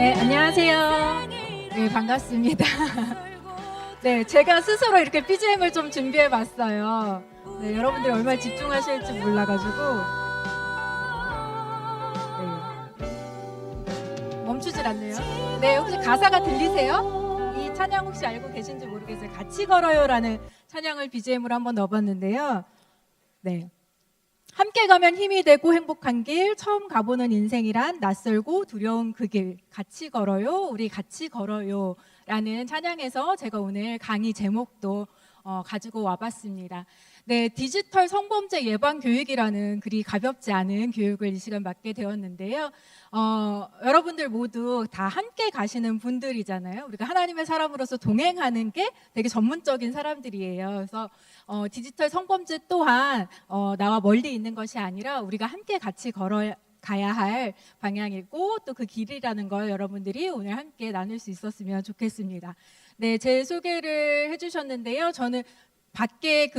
네, 안녕하세요. 네, 반갑습니다. 네, 제가 스스로 이렇게 BGM을 좀 준비해 봤어요. 네, 여러분들이 얼마나 집중하실지 몰라가지고. 네. 멈추질 않네요. 네, 혹시 가사가 들리세요? 이 찬양 혹시 알고 계신지 모르겠어요. 같이 걸어요라는 찬양을 BGM으로 한번 넣어봤는데요. 네. 함께 가면 힘이 되고 행복한 길, 처음 가보는 인생이란 낯설고 두려운 그 길, 같이 걸어요, 우리 같이 걸어요 라는 찬양에서 제가 오늘 강의 제목도 가지고 와봤습니다. 네, 디지털 성범죄 예방 교육이라는 그리 가볍지 않은 교육을 이 시간 맡게 되었는데요. 여러분들 모두 다 함께 가시는 분들이잖아요. 우리가 하나님의 사람으로서 동행하는 게 되게 전문적인 사람들이에요. 그래서 디지털 성범죄 또한 나와 멀리 있는 것이 아니라 우리가 함께 같이 걸어가야 할 방향이고 또 그 길이라는 걸 여러분들이 오늘 함께 나눌 수 있었으면 좋겠습니다. 네, 제 소개를 해주셨는데요. 저는 밖에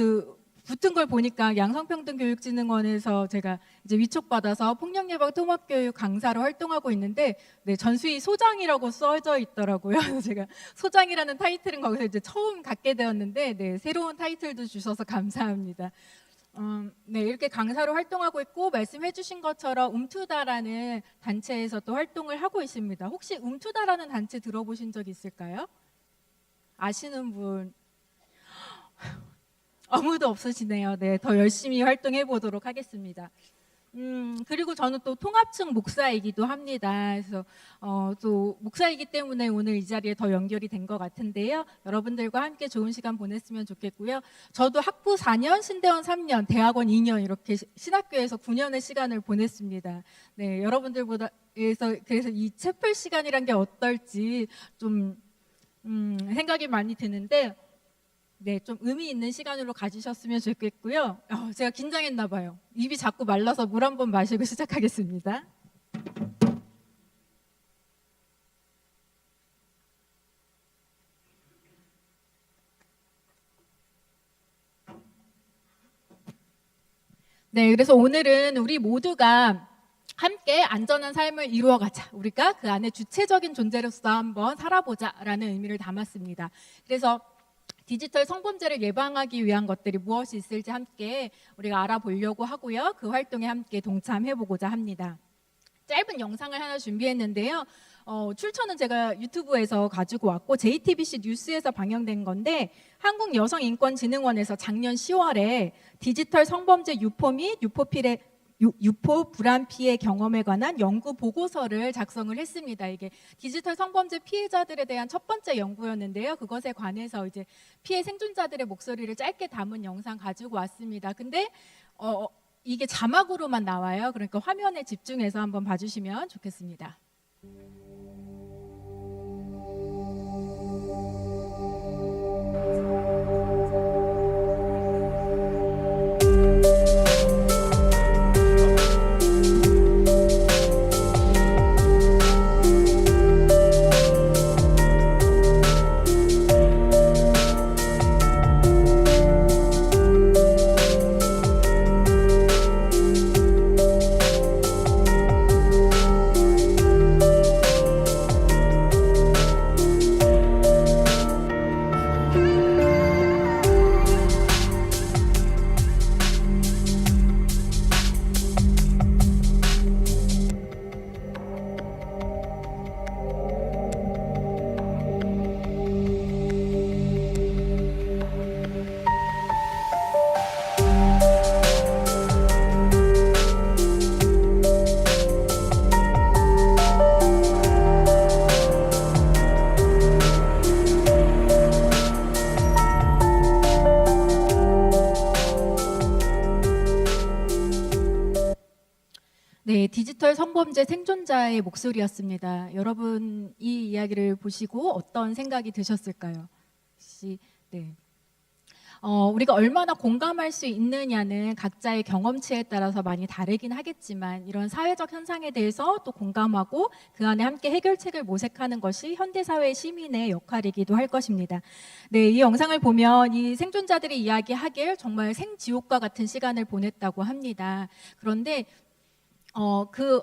붙은 걸 보니까 양성평등교육진흥원에서 제가 이제 위촉받아서 폭력예방 통합교육 강사로 활동하고 있는데, 네, 전수희 소장이라고 써져 있더라고요. 제가 소장이라는 타이틀은 거기서 이제 처음 갖게 되었는데, 네, 새로운 타이틀도 주셔서 감사합니다. 네, 이렇게 강사로 활동하고 있고 말씀해주신 것처럼 움투다라는 단체에서 또 활동을 하고 있습니다. 혹시 움투다라는 단체 들어보신 적 있을까요? 아시는 분? 아무도 없으시네요. 네, 더 열심히 활동해 보도록 하겠습니다. 그리고 저는 또 통합층 목사이기도 합니다. 그래서 또 목사이기 때문에 오늘 이 자리에 더 연결이 된 것 같은데요. 여러분들과 함께 좋은 시간 보냈으면 좋겠고요. 저도 학부 4년, 신대원 3년, 대학원 2년 이렇게 신학교에서 9년의 시간을 보냈습니다. 네, 여러분들보다 그래서 이 채플 시간이란 게 어떨지 좀 생각이 많이 드는데, 네, 좀 의미 있는 시간으로 가지셨으면 좋겠고요. 제가 긴장했나 봐요. 입이 자꾸 말라서 물 한번 마시고 시작하겠습니다. 네, 그래서 오늘은 우리 모두가 함께 안전한 삶을 이루어가자. 우리가 그 안에 주체적인 존재로서 한번 살아보자라는 의미를 담았습니다. 그래서 디지털 성범죄를 예방하기 위한 것들이 무엇이 있을지 함께 우리가 알아보려고 하고요. 그 활동에 함께 동참해보고자 합니다. 짧은 영상을 하나 준비했는데요. 출처는 제가 유튜브에서 가지고 왔고 JTBC 뉴스에서 방영된 건데, 한국여성인권진흥원에서 작년 10월에 디지털 성범죄 유포 및 유포 불안 피해 경험에 관한 연구 보고서를 작성을 했습니다. 이게 디지털 성범죄 피해자들에 대한 첫 번째 연구였는데요. 그것에 관해서 이제 피해 생존자들의 목소리를 짧게 담은 영상 가지고 왔습니다. 근데 이게 자막으로만 나와요. 그러니까 화면에 집중해서 한번 봐주시면 좋겠습니다. 네, 디지털 성범죄 생존자의 목소리였습니다. 여러분 이 이야기를 보시고 어떤 생각이 드셨을까요? 혹시 네. 우리가 얼마나 공감할 수 있느냐는 각자의 경험치에 따라서 많이 다르긴 하겠지만, 이런 사회적 현상에 대해서 또 공감하고 그 안에 함께 해결책을 모색하는 것이 현대사회 시민의 역할이기도 할 것입니다. 네, 이 영상을 보면 이 생존자들이 이야기하길 정말 생지옥과 같은 시간을 보냈다고 합니다. 그런데 그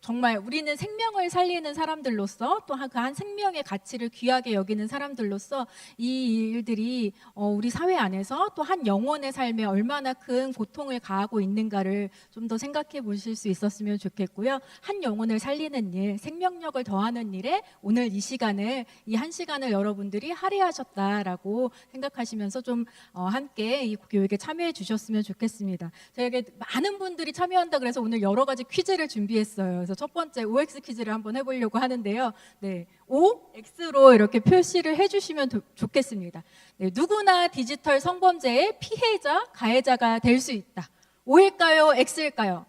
정말 우리는 생명을 살리는 사람들로서 또 그 한 생명의 가치를 귀하게 여기는 사람들로서 이 일들이 우리 사회 안에서 또 한 영혼의 삶에 얼마나 큰 고통을 가하고 있는가를 좀 더 생각해 보실 수 있었으면 좋겠고요. 한 영혼을 살리는 일, 생명력을 더하는 일에 오늘 이 시간을, 이 한 시간을 여러분들이 할애하셨다라고 생각하시면서 좀 함께 이 교육에 참여해 주셨으면 좋겠습니다. 저에게 많은 분들이 참여한다 그래서 오늘 여러 가지 퀴즈를 준비했어요. 그래서 첫 번째 OX 퀴즈를 한번 해보려고 하는데요. 네, OX로 이렇게 표시를 해주시면 좋겠습니다. 네, 누구나 디지털 성범죄의 피해자, 가해자가 될 수 있다. O일까요? X일까요?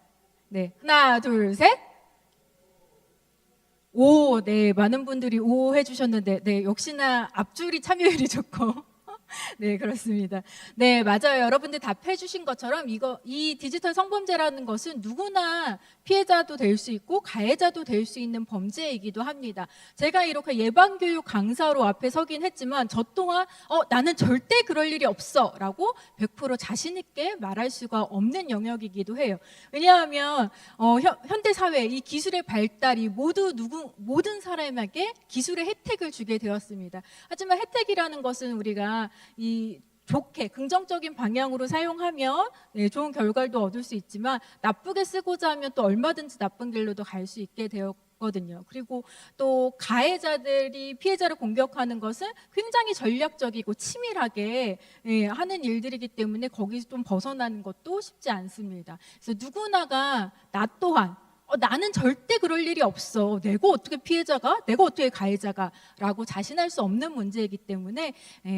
네, 하나, 둘, 셋. 오, 네, 많은 분들이 오 해주셨는데, 네, 역시나 앞줄이 참여율이 좋고. 네, 그렇습니다. 네, 맞아요. 여러분들 답해 주신 것처럼 이 디지털 성범죄라는 것은 누구나 피해자도 될 수 있고 가해자도 될 수 있는 범죄이기도 합니다. 제가 이렇게 예방교육 강사로 앞에 서긴 했지만 저 또한 나는 절대 그럴 일이 없어 라고 100% 자신 있게 말할 수가 없는 영역이기도 해요. 왜냐하면 현대사회 이 기술의 발달이 모든 사람에게 기술의 혜택을 주게 되었습니다. 하지만 혜택이라는 것은 우리가 이 좋게 긍정적인 방향으로 사용하면 좋은 결과도 얻을 수 있지만 나쁘게 쓰고자 하면 또 얼마든지 나쁜 길로도 갈 수 있게 되었거든요. 그리고 또 가해자들이 피해자를 공격하는 것은 굉장히 전략적이고 치밀하게 하는 일들이기 때문에 거기서 좀 벗어나는 것도 쉽지 않습니다. 그래서 누구나가 나 또한 나는 절대 그럴 일이 없어. 내가 어떻게 피해자가? 내가 어떻게 가해자가? 라고 자신할 수 없는 문제이기 때문에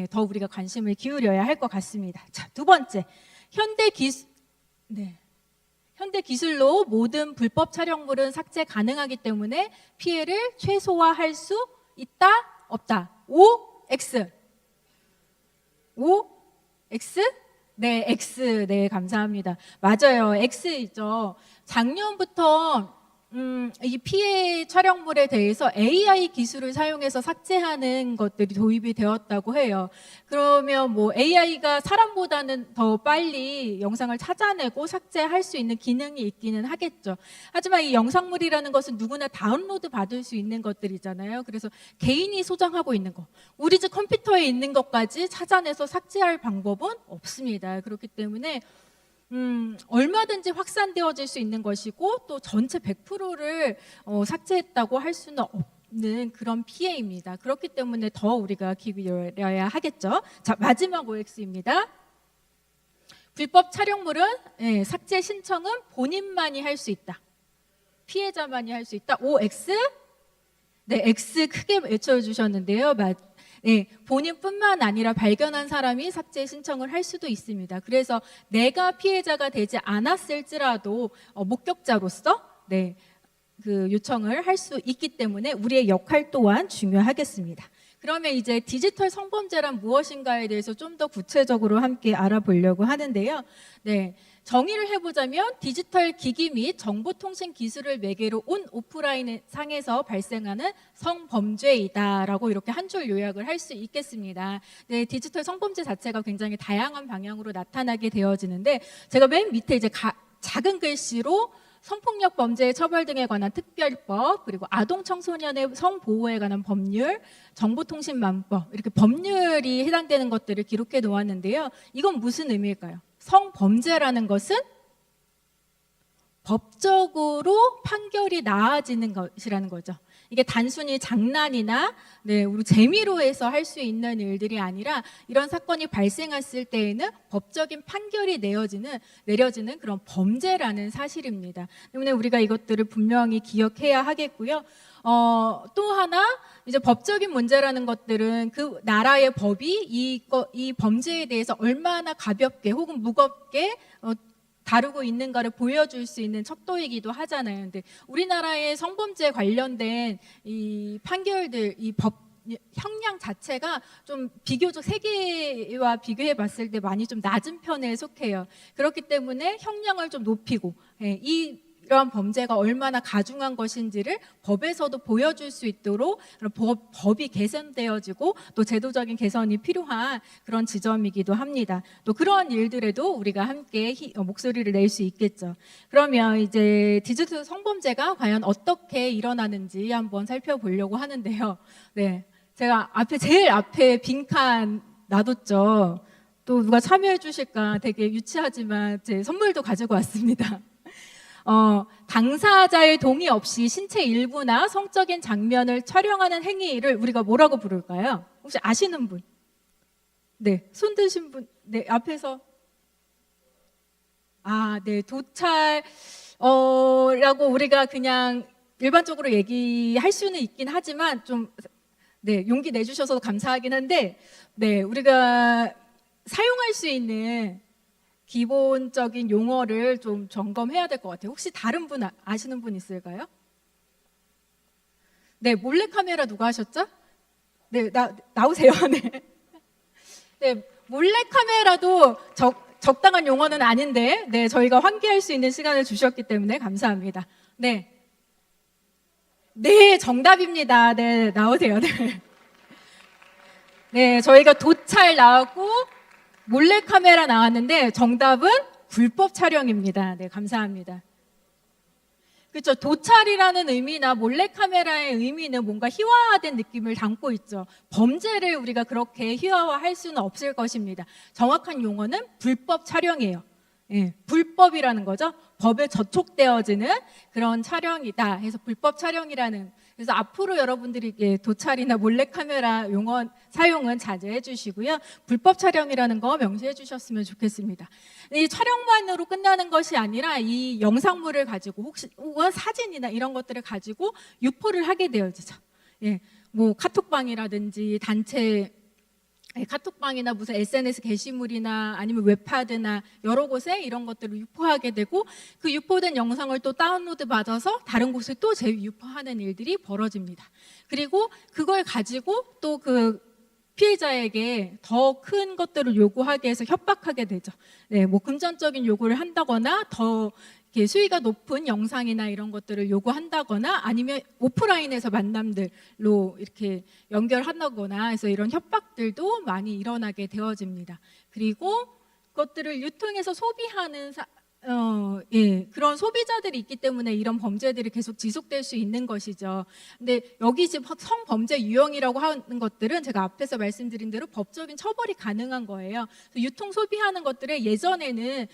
더 우리가 관심을 기울여야 할 것 같습니다. 자, 두 번째. 현대 기술로 모든 불법 촬영물은 삭제 가능하기 때문에 피해를 최소화할 수 있다? 없다? O, X. O, X? 네, X. 네, 감사합니다. 맞아요. X이죠. 작년부터 이 피해 촬영물에 대해서 AI 기술을 사용해서 삭제하는 것들이 도입이 되었다고 해요. 그러면 뭐 AI가 사람보다는 더 빨리 영상을 찾아내고 삭제할 수 있는 기능이 있기는 하겠죠. 하지만 이 영상물이라는 것은 누구나 다운로드 받을 수 있는 것들이잖아요. 그래서 개인이 소장하고 있는 거, 우리 집 컴퓨터에 있는 것까지 찾아내서 삭제할 방법은 없습니다. 그렇기 때문에 얼마든지 확산되어질 수 있는 것이고 또 전체 100%를 삭제했다고 할 수는 없는 그런 피해입니다. 그렇기 때문에 더 우리가 기울여야 하겠죠. 자, 마지막 OX입니다. 불법 촬영물은 삭제 신청은 본인만이 할 수 있다. 피해자만이 할 수 있다. OX? 네, X 크게 외쳐주셨는데요. 네, 본인뿐만 아니라 발견한 사람이 삭제 신청을 할 수도 있습니다. 그래서 내가 피해자가 되지 않았을지라도 목격자로서 그 요청을 할 수 있기 때문에 우리의 역할 또한 중요하겠습니다. 그러면 이제 디지털 성범죄란 무엇인가에 대해서 좀 더 구체적으로 함께 알아보려고 하는데요. 네, 정의를 해보자면 디지털 기기 및 정보통신 기술을 매개로 온 오프라인 상에서 발생하는 성범죄이다라고 이렇게 한 줄 요약을 할 수 있겠습니다. 네, 디지털 성범죄 자체가 굉장히 다양한 방향으로 나타나게 되어지는데 제가 맨 밑에 이제 작은 글씨로 성폭력 범죄의 처벌 등에 관한 특별법, 그리고 아동 청소년의 성보호에 관한 법률, 정보통신망법, 이렇게 법률이 해당되는 것들을 기록해 놓았는데요. 이건 무슨 의미일까요? 성범죄라는 것은 법적으로 판결이 나아지는 것이라는 거죠. 이게 단순히 장난이나 우리 재미로 해서 할 수 있는 일들이 아니라 이런 사건이 발생했을 때에는 법적인 판결이 내려지는 그런 범죄라는 사실입니다. 때문에 우리가 이것들을 분명히 기억해야 하겠고요. 또 하나 이제 법적인 문제라는 것들은 그 나라의 법이 이 범죄에 대해서 얼마나 가볍게 혹은 무겁게 다루고 있는가를 보여줄 수 있는 척도이기도 하잖아요. 근데 우리나라의 성범죄 관련된 이 판결들, 이 법 형량 자체가 좀 비교적 세계와 비교해 봤을 때 많이 좀 낮은 편에 속해요. 그렇기 때문에 형량을 좀 높이고 이 이러한 범죄가 얼마나 가중한 것인지를 법에서도 보여줄 수 있도록 법이 개선되어지고 또 제도적인 개선이 필요한 그런 지점이기도 합니다. 또 그런 일들에도 우리가 함께 목소리를 낼 수 있겠죠. 그러면 이제 디지털 성범죄가 과연 어떻게 일어나는지 한번 살펴보려고 하는데요. 네, 제가 제일 앞에 빈칸 놔뒀죠. 또 누가 참여해 주실까 되게 유치하지만 제 선물도 가지고 왔습니다. 당사자의 동의 없이 신체 일부나 성적인 장면을 촬영하는 행위를 우리가 뭐라고 부를까요? 혹시 아시는 분? 네, 손 드신 분, 네, 앞에서. 네, 도찰라고 우리가 그냥 일반적으로 얘기할 수는 있긴 하지만 좀, 네, 용기 내주셔서 감사하긴 한데, 네, 우리가 사용할 수 있는 기본적인 용어를 좀 점검해야 될 것 같아요. 혹시 다른 분 아시는 분 있을까요? 네, 몰래카메라 누가 하셨죠? 네, 나오세요. 네. 네, 몰래카메라도 적당한 용어는 아닌데, 네, 저희가 환기할 수 있는 시간을 주셨기 때문에 감사합니다. 네. 네, 정답입니다. 네, 나오세요. 네. 네, 저희가 도찰 나왔고, 몰래카메라 나왔는데 정답은 불법 촬영입니다. 네, 감사합니다. 그렇죠. 도찰이라는 의미나 몰래카메라의 의미는 뭔가 희화화된 느낌을 담고 있죠. 범죄를 우리가 그렇게 희화화할 수는 없을 것입니다. 정확한 용어는 불법 촬영이에요. 예, 불법이라는 거죠. 법에 저촉되어지는 그런 촬영이다 해서 불법 촬영이라는. 그래서 앞으로 여러분들이 도찰이나 몰래카메라 용어 사용은 자제해 주시고요. 불법 촬영이라는 거 명시해 주셨으면 좋겠습니다. 이 촬영만으로 끝나는 것이 아니라 이 영상물을 가지고 혹은 사진이나 이런 것들을 가지고 유포를 하게 되어지죠. 예, 뭐 카톡방이라든지 단체 카톡방이나 무슨 SNS 게시물이나 아니면 웹하드나 여러 곳에 이런 것들을 유포하게 되고 그 유포된 영상을 또 다운로드 받아서 다른 곳에 또 재유포하는 일들이 벌어집니다. 그리고 그걸 가지고 또 그 피해자에게 더 큰 것들을 요구하게 해서 협박하게 되죠. 네, 뭐 금전적인 요구를 한다거나 더 수위가 높은 영상이나 이런 것들을 요구한다거나 아니면 오프라인에서 만남들로 이렇게 연결한다거나 해서 이런 협박들도 많이 일어나게 되어집니다. 그리고 그것들을 유통해서 소비하는 그런 소비자들이 있기 때문에 이런 범죄들이 계속 지속될 수 있는 것이죠. 근데 여기 지금 성범죄 유형이라고 하는 것들은 제가 앞에서 말씀드린 대로 법적인 처벌이 가능한 거예요. 유통 소비하는 것들을 예전에는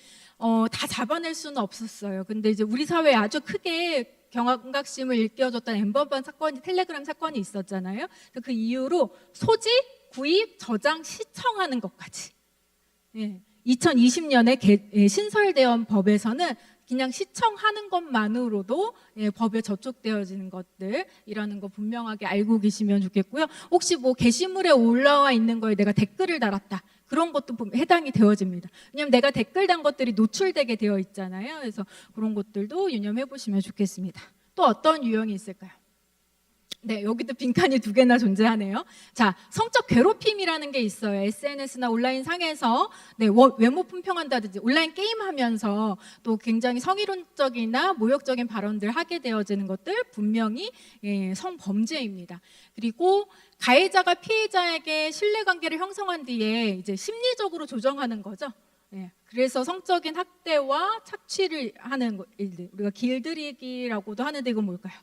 다 잡아낼 수는 없었어요. 근데 이제 우리 사회에 아주 크게 경각심을 일깨워줬던 엠버번 사건이 텔레그램 사건이 있었잖아요. 그 이후로 소지, 구입, 저장, 시청하는 것까지. 예. 2020년에 신설되어 법에서는 그냥 시청하는 것만으로도 법에 저촉되어지는 것들이라는 거 분명하게 알고 계시면 좋겠고요. 혹시 뭐 게시물에 올라와 있는 거에 내가 댓글을 달았다. 그런 것도 해당이 되어집니다. 왜냐하면 내가 댓글 단 것들이 노출되게 되어 있잖아요. 그래서 그런 것들도 유념해 보시면 좋겠습니다. 또 어떤 유형이 있을까요? 네, 여기도 빈칸이 2개나 존재하네요. 자, 성적 괴롭힘이라는 게 있어요. SNS나 온라인 상에서 외모 품평한다든지 온라인 게임하면서 또 굉장히 성희롱적이나 모욕적인 발언들 하게 되어지는 것들 분명히 성범죄입니다. 그리고 가해자가 피해자에게 신뢰관계를 형성한 뒤에 이제 심리적으로 조정하는 거죠. 그래서 성적인 학대와 착취를 하는 일들, 우리가 길들이기라고도 하는데 이건 뭘까요?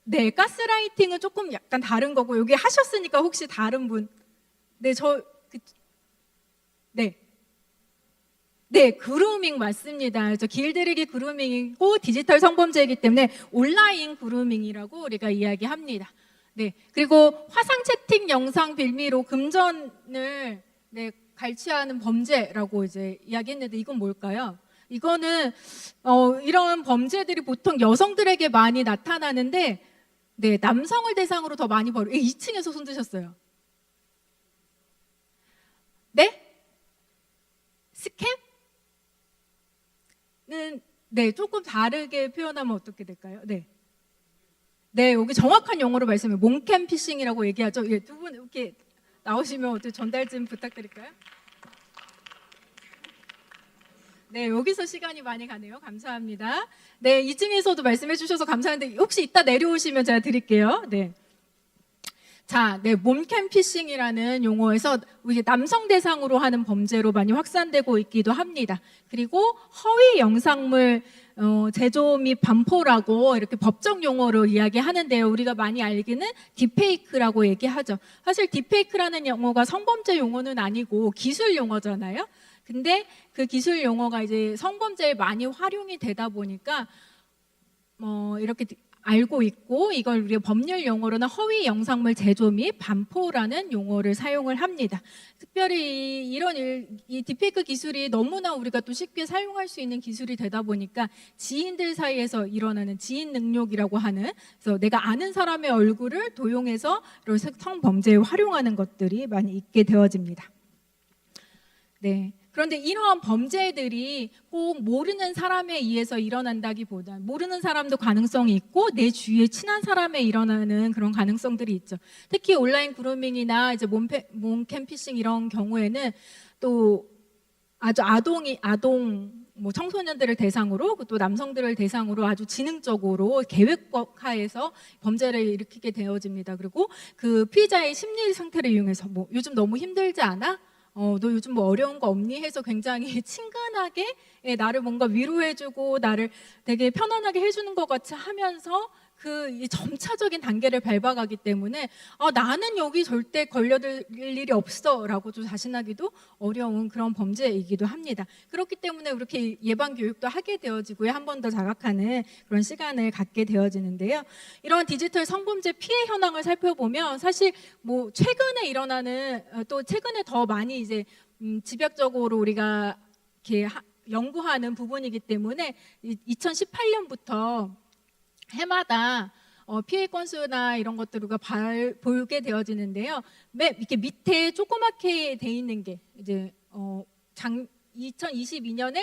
네, 가스라이팅은 조금 약간 다른 거고 여기 하셨으니까 혹시 다른 분? 네, 그루밍 맞습니다. 길들이기 그루밍이고 디지털 성범죄이기 때문에 온라인 그루밍이라고 우리가 이야기합니다. 네, 그리고 화상 채팅 영상 빌미로 금전을 갈취하는 범죄라고 이제 이야기했는데 이건 뭘까요? 이거는 이런 범죄들이 보통 여성들에게 많이 나타나는데 남성을 대상으로 더 많이 2층에서 손 드셨어요. 네? 스캠은 조금 다르게 표현하면 어떻게 될까요? 네, 여기 정확한 용어로 말씀해 몽캠 피싱이라고 얘기하죠. 두 분 이렇게 나오시면 어떻게 전달 좀 부탁드릴까요? 네, 여기서 시간이 많이 가네요. 감사합니다. 네, 이쯤에서도 말씀해 주셔서 감사한데 혹시 이따 내려오시면 제가 드릴게요. 네. 자, 네, 몸캠 피싱이라는 용어에서 우리 남성 대상으로 하는 범죄로 많이 확산되고 있기도 합니다. 그리고 허위 영상물 제조 및 반포라고 이렇게 법적 용어로 이야기하는데요. 우리가 많이 알기는 딥페이크라고 얘기하죠. 사실 딥페이크라는 용어가 성범죄 용어는 아니고 기술 용어잖아요. 근데 그 기술 용어가 이제 성범죄에 많이 활용이 되다 보니까 이렇게 알고 있고 이걸 우리가 법률 용어로는 허위 영상물 제조 및 반포라는 용어를 사용을 합니다. 특별히 이 딥페이크 기술이 너무나 우리가 또 쉽게 사용할 수 있는 기술이 되다 보니까 지인들 사이에서 일어나는 지인 능욕이라고 하는, 그래서 내가 아는 사람의 얼굴을 도용해서 성범죄에 활용하는 것들이 많이 있게 되어집니다. 네. 그런데 이러한 범죄들이 꼭 모르는 사람에 의해서 일어난다기보다 모르는 사람도 가능성이 있고 내 주위에 친한 사람에 일어나는 그런 가능성들이 있죠. 특히 온라인 그루밍이나 이제 몸캠 피싱 이런 경우에는 또 아주 아동 청소년들을 대상으로 또 남성들을 대상으로 아주 지능적으로 계획하에서 범죄를 일으키게 되어집니다. 그리고 그 피해자의 심리 상태를 이용해서 요즘 너무 힘들지 않아? 너 요즘 뭐 어려운 거 없니? 해서 굉장히 친근하게 나를 뭔가 위로해주고 나를 되게 편안하게 해주는 것 같이 하면서 그 점차적인 단계를 밟아가기 때문에 나는 여기 절대 걸려들 일이 없어 라고 좀 자신하기도 어려운 그런 범죄이기도 합니다. 그렇기 때문에 이렇게 예방교육도 하게 되어지고요. 한 번 더 자각하는 그런 시간을 갖게 되어지는데요. 이런 디지털 성범죄 피해 현황을 살펴보면 사실 최근에 일어나는 또 최근에 더 많이 이제 집약적으로 우리가 이렇게 연구하는 부분이기 때문에 2018년부터 해마다 피해 건수나 이런 것들을 보게 되어지는데요. 이렇게 밑에 조그맣게 돼 있는 게 이제 2022년에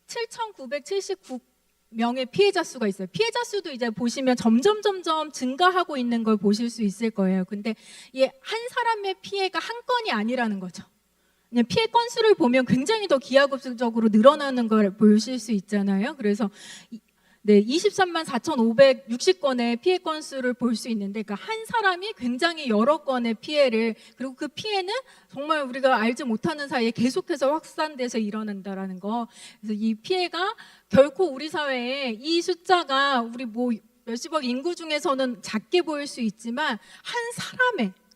7,979명의 피해자 수가 있어요. 피해자 수도 이제 보시면 점점 증가하고 있는 걸 보실 수 있을 거예요. 근데 이 한 사람의 피해가 한 건이 아니라는 거죠. 그냥 피해 건수를 보면 굉장히 더 기하급수적으로 늘어나는 걸 보실 수 있잖아요. 그래서 23만 4,560건의 피해 건수를 볼 수 있는데, 그러니까 한 사람이 굉장히 여러 건의 피해를, 그리고 그 피해는 정말 우리가 알지 못하는 사이에 계속해서 확산돼서 일어난다라는 거. 그래서 이 피해가 결코 우리 사회에 이 숫자가 우리 몇십억 인구 중에서는 작게 보일 수 있지만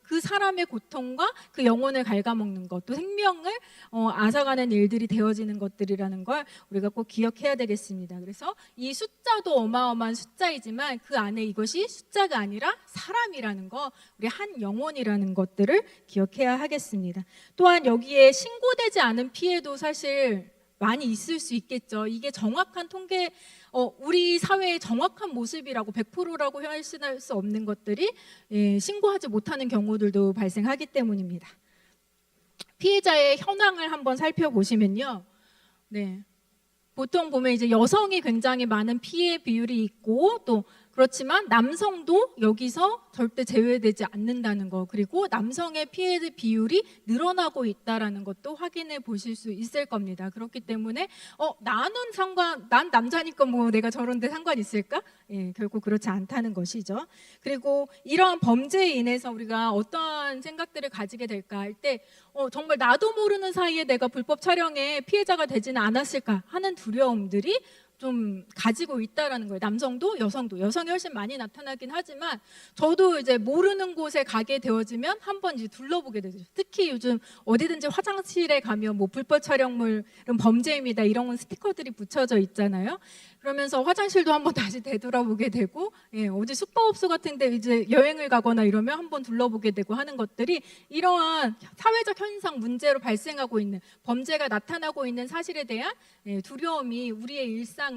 그 사람의 고통과 그 영혼을 갉아먹는 것, 또 생명을 앗아가는 일들이 되어지는 것들이라는 걸 우리가 꼭 기억해야 되겠습니다. 그래서 이 숫자도 어마어마한 숫자이지만 그 안에 이것이 숫자가 아니라 사람이라는 거, 우리 한 영혼이라는 것들을 기억해야 하겠습니다. 또한 여기에 신고되지 않은 피해도 사실 많이 있을 수 있겠죠. 이게 정확한 통계, 우리 사회의 정확한 모습이라고 100%라고 할 수 없는 것들이 신고하지 못하는 경우들도 발생하기 때문입니다. 피해자의 현황을 한번 살펴보시면요. 네. 보통 보면 이제 여성이 굉장히 많은 피해 비율이 있고, 또 그렇지만 남성도 여기서 절대 제외되지 않는다는 거, 그리고 남성의 피해 비율이 늘어나고 있다라는 것도 확인해 보실 수 있을 겁니다. 그렇기 때문에 난 남자니까 내가 저런데 상관 있을까? 결국 그렇지 않다는 것이죠. 그리고 이러한 범죄에 인해서 우리가 어떠한 생각들을 가지게 될까 할 때 정말 나도 모르는 사이에 내가 불법 촬영에 피해자가 되지는 않았을까 하는 두려움들이 좀 가지고 있다라는 거예요. 남성도 여성도. 여성이 훨씬 많이 나타나긴 하지만 저도 이제 모르는 곳에 가게 되어지면 한번 이제 둘러보게 되죠. 특히 요즘 어디든지 화장실에 가면 불법 촬영물은 범죄입니다 이런 스티커들이 붙여져 있잖아요. 그러면서 화장실도 한번 다시 되돌아보게 되고, 어디 숙박업소 같은데 이제 여행을 가거나 이러면 한번 둘러보게 되고 하는 것들이 이러한 사회적 현상 문제로 발생하고 있는 범죄가 나타나고 있는 사실에 대한 두려움이 우리의 일상을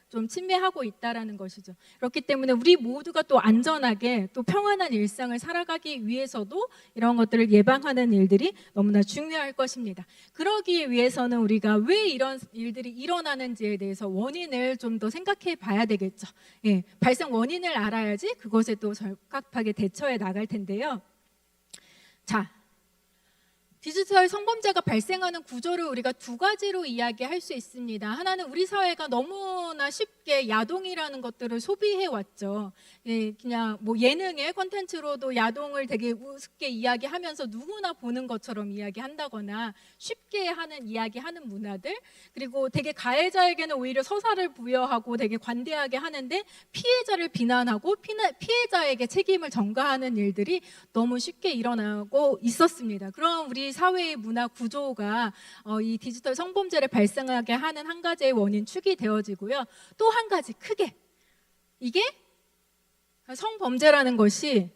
좀 침해하고 있다라는 것이죠. 그렇기 때문에 우리 모두가 또 안전하게 또 평안한 일상을 살아가기 위해서도 이런 것들을 예방하는 일들이 너무나 중요할 것입니다. 그러기 위해서는 우리가 왜 이런 일들이 일어나는지에 대해서 원인을 좀 더 생각해 봐야 되겠죠. 발생 원인을 알아야지 그것에 또 적합하게 대처해 나갈 텐데요. 자, 디지털 성범죄가 발생하는 구조를 우리가 두 가지로 이야기할 수 있습니다. 하나는 우리 사회가 너무나 쉽게 야동이라는 것들을 소비해 왔죠. 예, 그냥 뭐 예능의 콘텐츠로도 야동을 되게 우습게 이야기하면서 누구나 보는 것처럼 이야기한다거나 쉽게 하는 이야기하는 문화들, 그리고 되게 가해자에게는 오히려 서사를 부여하고 되게 관대하게 하는데 피해자를 비난하고 피해자에게 책임을 전가하는 일들이 너무 쉽게 일어나고 있었습니다. 그럼 우리 사회의 문화 구조가 이 디지털 성범죄를 발생하게 하는 한 가지의 원인 축이 되어지고요. 또 한 가지 크게 이게 성범죄라는 것이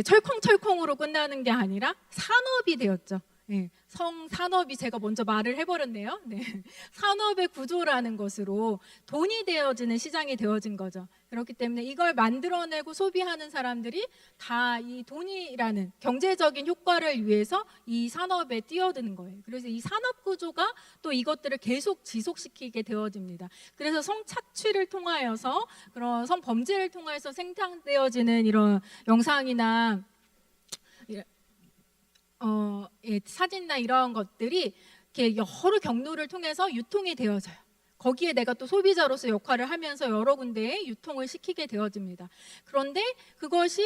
철컹철컹으로 끝나는 게 아니라 산업이 되었죠. 성산업이 제가 먼저 말을 해버렸네요. 산업의 구조라는 것으로 돈이 되어지는 시장이 되어진 거죠. 그렇기 때문에 이걸 만들어내고 소비하는 사람들이 다 이 돈이라는 경제적인 효과를 위해서 이 산업에 뛰어드는 거예요. 그래서 이 산업 구조가 또 이것들을 계속 지속시키게 되어집니다. 그래서 성착취를 통하여서 그런 성범죄를 통해서 생산되어지는 이런 영상이나 사진이나 이런 것들이 이렇게 여러 경로를 통해서 유통이 되어져요. 거기에 내가 또 소비자로서 역할을 하면서 여러 군데에 유통을 시키게 되어집니다. 그런데 그것이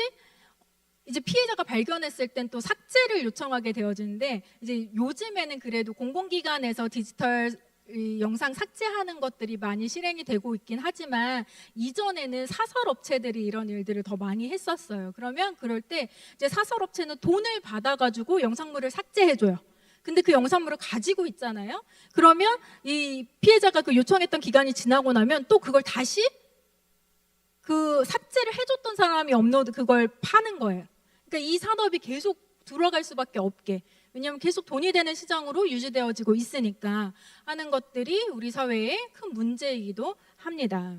이제 피해자가 발견했을 땐 또 삭제를 요청하게 되어지는데, 이제 요즘에는 그래도 공공기관에서 디지털 이 영상 삭제하는 것들이 많이 실행이 되고 있긴 하지만 이전에는 사설업체들이 이런 일들을 더 많이 했었어요. 그러면 그럴 때 이제 사설업체는 돈을 받아가지고 영상물을 삭제해줘요. 근데 그 영상물을 가지고 있잖아요. 그러면 이 피해자가 그 요청했던 기간이 지나고 나면 또 그걸 다시 그 삭제를 해줬던 사람이 업로드 그걸 파는 거예요. 그러니까 이 산업이 계속 들어갈 수밖에 없게, 왜냐하면 계속 돈이 되는 시장으로 유지되어지고 있으니까 하는 것들이 우리 사회의 큰 문제이기도 합니다.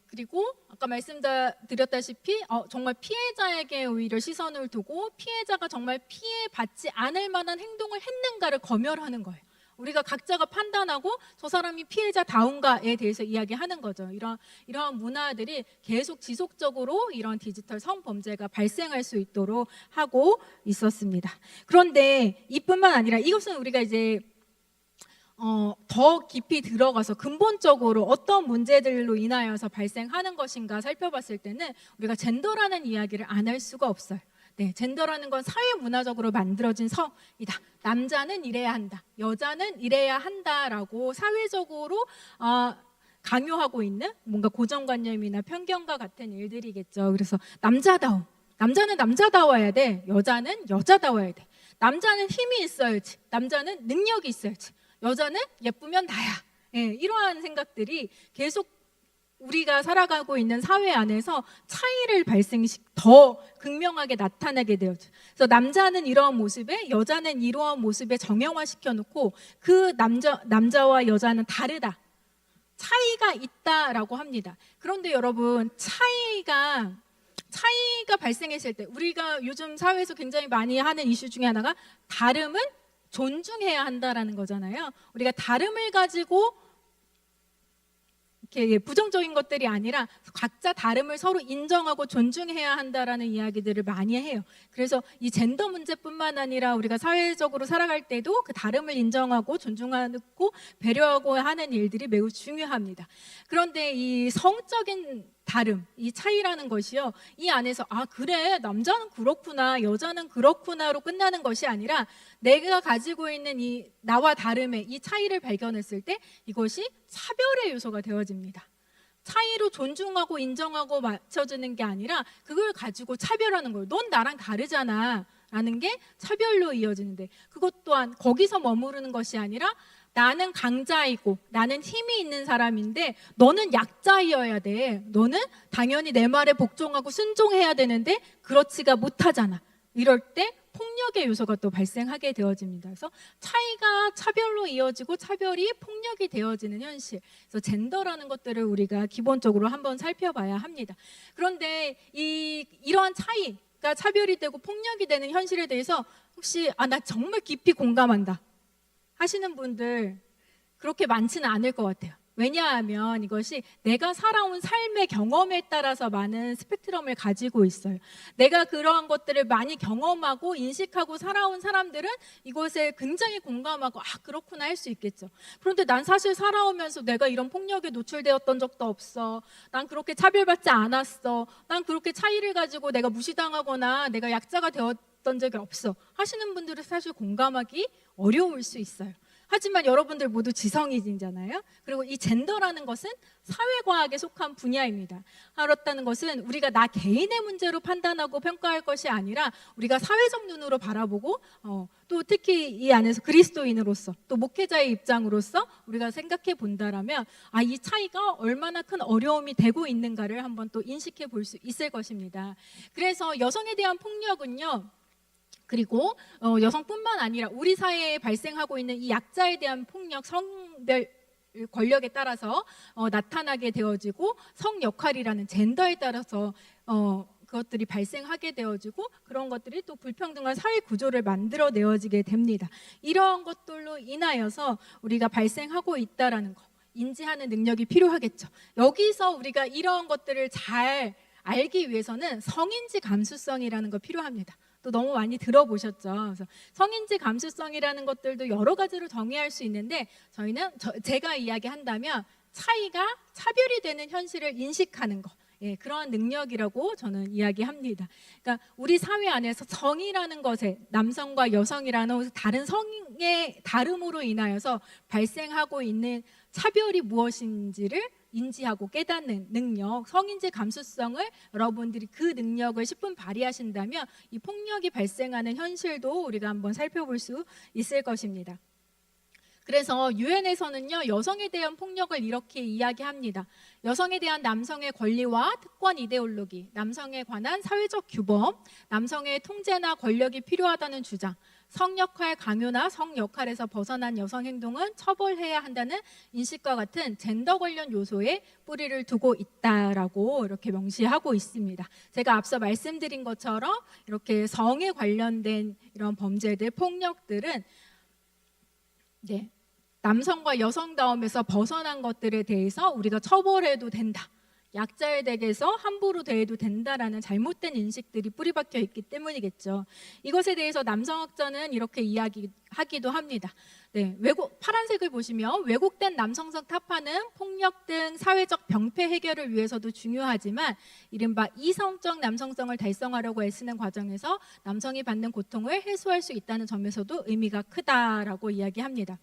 그리고 아까 말씀드렸다시피 정말 피해자에게 오히려 시선을 두고 피해자가 정말 피해받지 않을 만한 행동을 했는가를 검열하는 거예요. 우리가 각자가 판단하고 저 사람이 피해자다운가에 대해서 이야기하는 거죠. 이러한 문화들이 계속 지속적으로 이런 디지털 성범죄가 발생할 수 있도록 하고 있었습니다. 그런데 이뿐만 아니라 이것은 우리가 이제 더 깊이 들어가서 근본적으로 어떤 문제들로 인하여서 발생하는 것인가 살펴봤을 때는 우리가 젠더라는 이야기를 안 할 수가 없어요. 젠더라는 건 사회 문화적으로 만들어진 성이다. 남자는 이래야 한다, 여자는 이래야 한다라고 사회적으로 강요하고 있는 뭔가 고정관념이나 편견과 같은 일들이겠죠. 그래서 남자는 남자다워야 돼, 여자는 여자다워야 돼. 남자는 힘이 있어야지, 남자는 능력이 있어야지, 여자는 예쁘면 나야. 이러한 생각들이 계속 우리가 살아가고 있는 사회 안에서 차이를 더 극명하게 나타나게 되었죠. 그래서 남자는 이러한 모습에, 여자는 이러한 모습에 정형화시켜 놓고 그 남자와 여자는 다르다, 차이가 있다라고 합니다. 그런데 여러분, 차이가 발생했을 때 우리가 요즘 사회에서 굉장히 많이 하는 이슈 중에 하나가 다름은 존중해야 한다라는 거잖아요. 우리가 다름을 가지고 이렇게 부정적인 것들이 아니라 각자 다름을 서로 인정하고 존중해야 한다라는 이야기들을 많이 해요. 그래서 이 젠더 문제뿐만 아니라 우리가 사회적으로 살아갈 때도 그 다름을 인정하고 존중하고 배려하고 하는 일들이 매우 중요합니다. 그런데 이 성적인 다름, 이 차이라는 것이요, 이 안에서 그래, 남자는 그렇구나, 여자는 그렇구나로 끝나는 것이 아니라 내가 가지고 있는 이 나와 다름의 이 차이를 발견했을 때 이것이 차별의 요소가 되어집니다. 차이로 존중하고 인정하고 맞춰주는 게 아니라 그걸 가지고 차별하는 거예요. 넌 나랑 다르잖아 라는 게 차별로 이어지는데, 그것 또한 거기서 머무르는 것이 아니라 나는 강자이고 나는 힘이 있는 사람인데 너는 약자이어야 돼. 너는 당연히 내 말에 복종하고 순종해야 되는데 그렇지가 못하잖아. 이럴 때 폭력의 요소가 또 발생하게 되어집니다. 그래서 차이가 차별로 이어지고 차별이 폭력이 되어지는 현실. 그래서 젠더라는 것들을 우리가 기본적으로 한번 살펴봐야 합니다. 그런데 이러한 차이가 차별이 되고 폭력이 되는 현실에 대해서 혹시 나 정말 깊이 공감한다 하시는 분들 그렇게 많지는 않을 것 같아요. 왜냐하면 이것이 내가 살아온 삶의 경험에 따라서 많은 스펙트럼을 가지고 있어요. 내가 그러한 것들을 많이 경험하고 인식하고 살아온 사람들은 이것에 굉장히 공감하고 그렇구나 할 수 있겠죠. 그런데 난 사실 살아오면서 내가 이런 폭력에 노출되었던 적도 없어. 난 그렇게 차별받지 않았어. 난 그렇게 차이를 가지고 내가 무시당하거나 내가 약자가 되었던 적이 없어 하시는 분들은 사실 공감하기 어려울 수 있어요. 하지만 여러분들 모두 지성인이잖아요. 그리고 이 젠더라는 것은 사회과학에 속한 분야입니다. 그렇다는 것은 우리가 나 개인의 문제로 판단하고 평가할 것이 아니라 우리가 사회적 눈으로 바라보고 또 특히 이 안에서 그리스도인으로서 또 목회자의 입장으로서 우리가 생각해 본다라면 이 차이가 얼마나 큰 어려움이 되고 있는가를 한번 또 인식해 볼 수 있을 것입니다. 그래서 여성에 대한 폭력은요, 그리고 여성뿐만 아니라 우리 사회에 발생하고 있는 이 약자에 대한 폭력, 성별 권력에 따라서 나타나게 되어지고 성 역할이라는 젠더에 따라서 그것들이 발생하게 되어지고 그런 것들이 또 불평등한 사회 구조를 만들어내어지게 됩니다. 이러한 것들로 인하여서 우리가 발생하고 있다라는 거 인지하는 능력이 필요하겠죠. 여기서 우리가 이러한 것들을 잘 알기 위해서는 성인지 감수성이라는 거 필요합니다. 또 너무 많이 들어보셨죠. 그래서 성인지 감수성이라는 것들도 여러 가지로 정의할 수 있는데 저희는 제가 이야기한다면 차별이 되는 현실을 인식하는 것, 그러한 능력이라고 저는 이야기합니다. 그러니까 우리 사회 안에서 성이라는 것에 남성과 여성이라는 다른 성의 다름으로 인하여서 발생하고 있는 차별이 무엇인지를 인지하고 깨닫는 능력, 성인지 감수성을 여러분들이 그 능력을 10분 발휘하신다면 이 폭력이 발생하는 현실도 우리가 한번 살펴볼 수 있을 것입니다. 그래서 유엔에서는요, 여성에 대한 폭력을 이렇게 이야기합니다. 여성에 대한 남성의 권리와 특권 이데올로기, 남성에 관한 사회적 규범, 남성의 통제나 권력이 필요하다는 주장, 성역할 강요나 성역할에서 벗어난 여성 행동은 처벌해야 한다는 인식과 같은 젠더 관련 요소에 뿌리를 두고 있다라고 이렇게 명시하고 있습니다. 제가 앞서 말씀드린 것처럼 이렇게 성에 관련된 이런 범죄들, 폭력들은 남성과 여성다움에서 벗어난 것들에 대해서 우리가 처벌해도 된다. 약자에 대해서 함부로 대해도 된다라는 잘못된 인식들이 뿌리박혀 있기 때문이겠죠. 이것에 대해서 남성학자는 이렇게 이야기하기도 합니다. 파란색을 보시면 왜곡된 남성성 타파는 폭력 등 사회적 병폐 해결을 위해서도 중요하지만 이른바 이성적 남성성을 달성하려고 애쓰는 과정에서 남성이 받는 고통을 해소할 수 있다는 점에서도 의미가 크다라고 이야기합니다.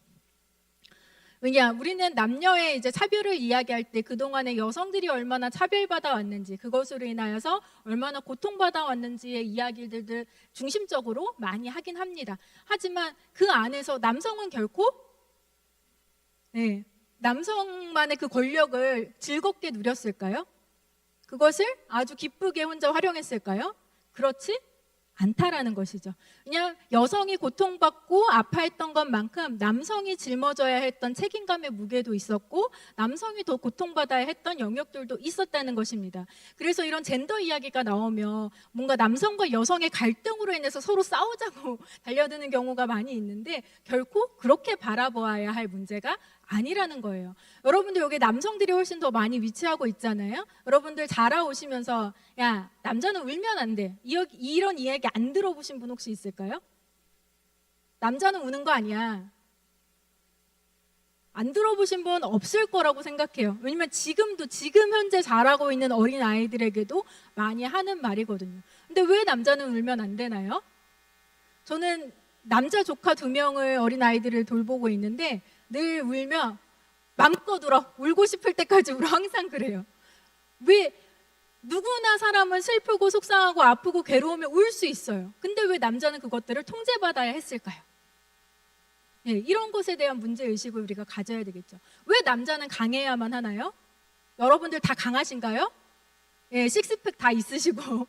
왜냐, 우리는 남녀의 차별을 이야기할 때 그동안에 여성들이 얼마나 차별받아 왔는지, 그것으로 인하여서 얼마나 고통받아 왔는지의 이야기들을 중심적으로 많이 하긴 합니다. 하지만 그 안에서 남성은 결코 남성만의 그 권력을 즐겁게 누렸을까요? 그것을 아주 기쁘게 혼자 활용했을까요? 그렇지 않다라는 것이죠. 그냥 여성이 고통받고 아파했던 것만큼 남성이 짊어져야 했던 책임감의 무게도 있었고 남성이 더 고통받아야 했던 영역들도 있었다는 것입니다. 그래서 이런 젠더 이야기가 나오면 뭔가 남성과 여성의 갈등으로 인해서 서로 싸우자고 달려드는 경우가 많이 있는데 결코 그렇게 바라보아야 할 문제가 아니라는 거예요. 여러분들 여기 남성들이 훨씬 더 많이 위치하고 있잖아요. 여러분들 자라오시면서 야, 남자는 울면 안 돼. 이런 이야기 안 들어보신 분 혹시 있을까요? 남자는 우는 거 아니야. 안 들어보신 분 없을 거라고 생각해요. 왜냐면 지금 현재 자라고 있는 어린 아이들에게도 많이 하는 말이거든요. 근데 왜 남자는 울면 안 되나요? 저는 남자 조카 2명을 어린 아이들을 돌보고 있는데 늘 울면 맘껏 울어. 울고 싶을 때까지 울어. 항상 그래요. 왜 누구나 사람은 슬프고 속상하고 아프고 괴로우면 울 수 있어요. 근데 왜 남자는 그것들을 통제받아야 했을까요? 이런 것에 대한 문제의식을 우리가 가져야 되겠죠. 왜 남자는 강해야만 하나요? 여러분들 다 강하신가요? 식스팩 다 있으시고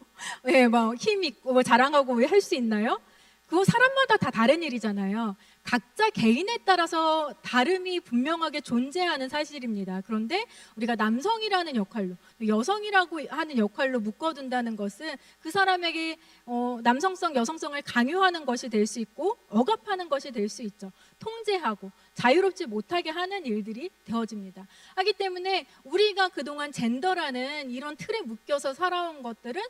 막 힘 있고 자랑하고 할 수 있나요? 그거 사람마다 다 다른 일이잖아요. 각자 개인에 따라서 다름이 분명하게 존재하는 사실입니다. 그런데 우리가 남성이라는 역할로, 여성이라고 하는 역할로 묶어둔다는 것은 그 사람에게 남성성, 여성성을 강요하는 것이 될 수 있고 억압하는 것이 될 수 있죠. 통제하고 자유롭지 못하게 하는 일들이 되어집니다. 하기 때문에 우리가 그동안 젠더라는 이런 틀에 묶여서 살아온 것들은